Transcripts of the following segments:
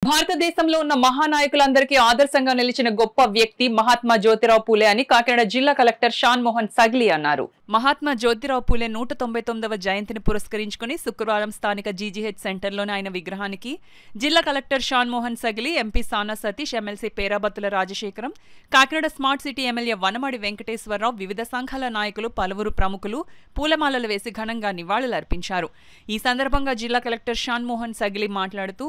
భారతదేశంలో ఉన్న మహానాయకులందరికీ ఆదర్శంగా నిలిచిన గొప్ప వ్యక్తి మహాత్మా జ్యోతిరావు పూలే అని కాకినాడ జిల్లా కలెక్టర్ షాన్ మోహన్ సగ్లీ అన్నారు. మహాత్మా జ్యోతిరావు పూలే 199వ జయంతిని పురస్కరించుకుని శుక్రవారం స్థానిక జీజీహెచ్ సెంటర్లోని ఆయన విగ్రహానికి జిల్లా collector Shan Mohan Sagili, MP Sana Satish, MLC Perabathula Rajasekharam, Kakinada smart city MLA Vanamadi Venkateswara Rao, వివిధ సంఘాల నాయకులు, పలువురు ప్రముఖులు పూలమాలలు వేసి ఘనంగా నివాళులర్పించారు. ఈ సందర్భంగా జిల్లా కలెక్టర్ షాన్ మోహన్ సగ్లీ మాట్లాడుతూ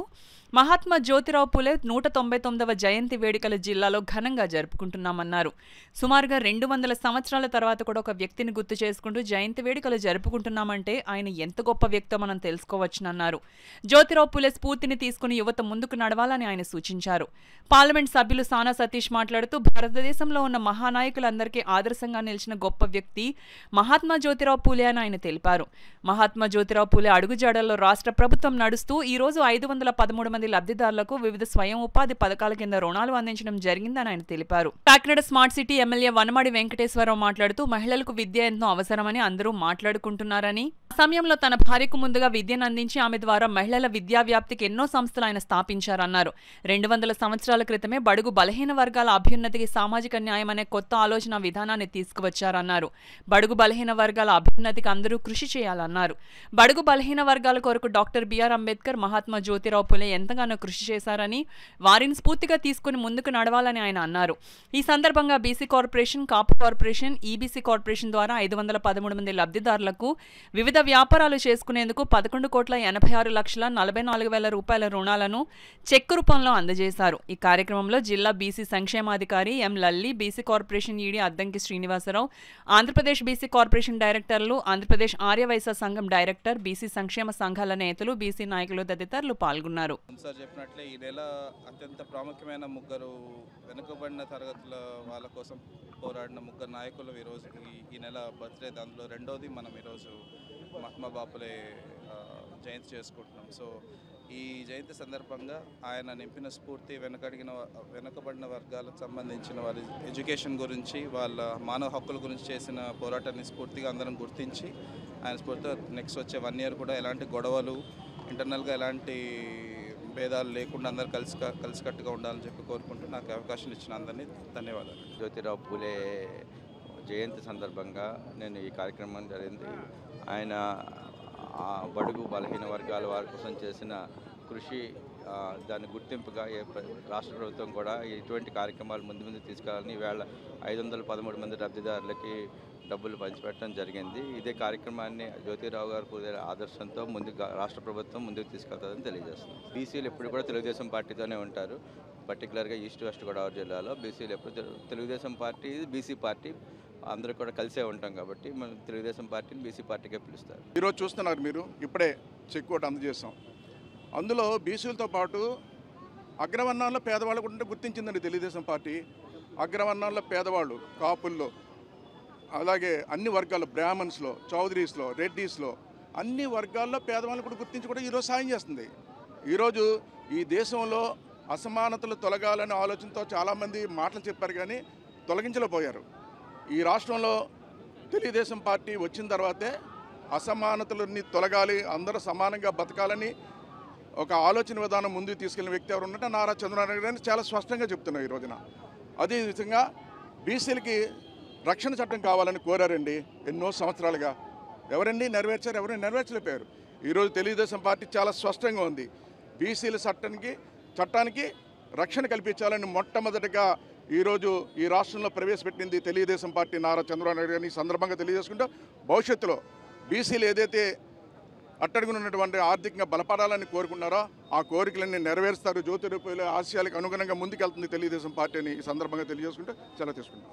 మహాత్మా జ్యోతిరావు పూలే 199వ జయంతి వేడుకల జిల్లాలో ఘనంగా జరుపుకుంటున్నామన్నారు. సుమారుగా 200 సంవత్సరాల తర్వాత కూడా ఒక వ్యక్తిని గుర్తు చేసుకుంటూ జయంతి వేడుకలు జరుపుకుంటున్నామంటే ఆయన ఎంత గొప్ప వ్యక్తో మనం తెలుసుకోవచ్చునన్నారు. జ్యోతిరావు పూలే స్ఫూర్తిని తీసుకుని యువత ముందుకు నడవాలని ఆయన సూచించారు. పార్లమెంట్ సభ్యులు సానా సతీష్ మాట్లాడుతూ భారతదేశంలో ఉన్న మహానాయకులందరికీ ఆదర్శంగా నిలిచిన గొప్ప వ్యక్తి మహాత్మా జ్యోతిరావు పూలే అని ఆయన తెలిపారు. మహాత్మా జ్యోతిరావు పూలే అడుగుజాడల్లో రాష్ట్ర ప్రభుత్వం నడుస్తూ ఈ రోజు 513 మంది లబ్ధిదారులకు వివిధ స్వయం ఉపాధి పథకాల కింద రుణాలు అందించడం జరిగిందని ఆయన తెలిపారు. Kakinada smart city MLA Vanamadi Venkateswara Rao మాట్లాడుతూ మహిళలకు విద్య ఎంతో అవసరమని అందరూ మాట్లాడుకుంటున్నారని, ఆ సమయంలో తన భార్యకు ముందుగా విద్యను అందించి ఆమె ద్వారా మహిళల విద్యా వ్యాప్తికి ఎన్నో సంస్థలు ఆయన స్థాపించారన్నారు. 200 సంవత్సరాల క్రితమే బడుగు బలహీన వర్గాల అభ్యున్నతికి సామాజిక న్యాయం అనే కొత్త ఆలోచన విధానాన్ని తీసుకువచ్చారన్నారు. బడుగు బలహీన వర్గాల అభ్యున్నతికి అందరూ కృషి చేయాలన్నారు. బడుగు బలహీన వర్గాల కొరకు డాక్టర్ బిఆర్ అంబేద్కర్, మహాత్మా జ్యోతిరావు పూలే ఎంతగానో కృషి చేశారని, వారిని స్ఫూర్తిగా తీసుకుని ముందుకు నడవాలని ఆయన అన్నారు. ఈ సందర్భంగా బీసీ కార్పొరేషన్, కాపు కార్పొరేషన్, ఈబీసీ కార్పొరేషన్ ద్వారా 513 మంది లబ్ధిదారులకు వివిధ వ్యాపారాలు చేసుకునేందుకు 11,86,44,000 రూపాయల రుణాలను చెక్కు రూపంలో అందజేశారు. ఈ కార్యక్రమంలో జిల్లా బీసీ సంక్షేమాధికారి M Lalli, BC corporation ED Addanki Srinivasarao, Andhra Pradesh BC corporation directors, Andhra Pradesh Aryavysya సంఘం డైరెక్టర్, బీసీ సంక్షేమ సంఘాల నేతలు, బీసీ నాయకులు తదితరులు పాల్గొన్నారు. సార్ చెప్పినట్లే ఈ నెల అత్యంత ప్రాముఖ్యమైన ముగ్గురు వెనుకబడిన తరగతుల వాళ్ళ కోసం పోరాడిన ముగ్గురు నాయకులు ఈరోజు ఈ నెల బర్త్డే. దాంట్లో రెండోది మనం ఈరోజు మహాత్మా బాపులే జయంతి చేసుకుంటున్నాం. సో ఈ జయంతి సందర్భంగా ఆయన నింపిన స్ఫూర్తి, వెనుకబడిన వర్గాలకు సంబంధించిన వారి ఎడ్యుకేషన్ గురించి, వాళ్ళ మానవ హక్కుల గురించి చేసిన పోరాటాన్ని స్ఫూర్తిగా అందరం గుర్తించి ఆయన స్ఫూర్తితో నెక్స్ట్ వచ్చే 1 year కూడా ఎలాంటి గొడవలు, ఇంటర్నల్గా ఎలాంటి భేదాలు లేకుండా అందరూ కలిసికట్టుగా ఉండాలని చెప్పి కోరుకుంటూ నాకు అవకాశం ఇచ్చిన అందరినీ ధన్యవాదాలు. జ్యోతిరావు పూలే జయంతి సందర్భంగా నేను ఈ కార్యక్రమం జరిగింది. ఆయన బడుగు బలహీన వర్గాల వారి కోసం చేసిన కృషి, దాని గుర్తింపుగా రాష్ట్ర ప్రభుత్వం కూడా ఇటువంటి కార్యక్రమాలు ముందు తీసుకెళ్ళాలని ఈవేళ 513 మంది లబ్ధిదారులకి డబ్బులు పంచిపెట్టడం జరిగింది. ఇదే కార్యక్రమాన్ని జ్యోతిరావు గారు పూలే ఆదర్శంతో రాష్ట్ర ప్రభుత్వం ముందుకు తీసుకెళ్తుందని తెలియజేస్తుంది. బీసీలు ఎప్పుడు కూడా తెలుగుదేశం పార్టీతోనే ఉంటారు. పర్టికులర్గా ఈస్ట్ వెస్ట్ గోదావరి జిల్లాలో బీసీలు ఎప్పుడు తెలుగుదేశం పార్టీ, బీసీ పార్టీ అందరూ కూడా కలిసే ఉంటాం కాబట్టి మనం తెలుగుదేశం పార్టీని బీసీ పార్టీకే పిలుస్తారు. ఈరోజు చూస్తున్నారు మీరు, ఇప్పుడే చెక్ ఒకటి అందజేస్తాం. అందులో బీసీలతో పాటు అగ్రవర్ణాల్లో పేదవాళ్ళు కూడా గుర్తించిందండి తెలుగుదేశం పార్టీ. అగ్రవర్ణాల్లో పేదవాళ్ళు, కాపుల్లో, అలాగే అన్ని వర్గాల్లో, బ్రాహ్మణ్స్లో, చౌదరీస్లో, రెడ్డీస్లో, అన్ని వర్గాల్లో పేదవాళ్ళని కూడా గుర్తించి కూడా ఈరోజు సాయం చేస్తుంది. ఈరోజు ఈ దేశంలో అసమానతలు తొలగాలనే ఆలోచనతో చాలామంది మాటలు చెప్పారు కానీ తొలగించలేకపోయారు. ఈ రాష్ట్రంలో తెలుగుదేశం పార్టీ వచ్చిన తర్వాతే అసమానతలన్నీ తొలగాలి, అందరూ సమానంగా బతకాలని ఒక ఆలోచన విధానం ముందుకు తీసుకెళ్లిన వ్యక్తి ఎవరు ఉన్నట్టు నారా చంద్రబాబు నాయుడు గారిని చాలా స్పష్టంగా చెప్తున్నారు ఈ రోజున. అదే విధంగా బీసీలకి రక్షణ చట్టం కావాలని కోరారండి ఎన్నో సంవత్సరాలుగా. ఎవరండి నెరవేర్చారు? ఎవరు నెరవేర్చలేకపోయారు. ఈరోజు తెలుగుదేశం పార్టీ చాలా స్పష్టంగా ఉంది. బీసీల చట్టానికి రక్షణ కల్పించాలని మొట్టమొదటిగా ఈరోజు ఈ రాష్ట్రంలో ప్రవేశపెట్టింది తెలుగుదేశం పార్టీ, నారా చంద్రబాబు నాయుడు గారిని సందర్భంగా తెలియజేసుకుంటూ భవిష్యత్తులో బీసీలు ఏదైతే అట్టడుగునున్నటువంటి ఆర్థికంగా బలపడాలని కోరుకున్నారో ఆ కోరికలన్నీ నెరవేరుస్తారు. జ్యోతిరావు పూలే ఆశయాలకు అనుగుణంగా ముందుకెళ్తుంది తెలుగుదేశం పార్టీ అని ఈ సందర్భంగా తెలియజేసుకుంటూ సెలవు తీసుకుంటాం.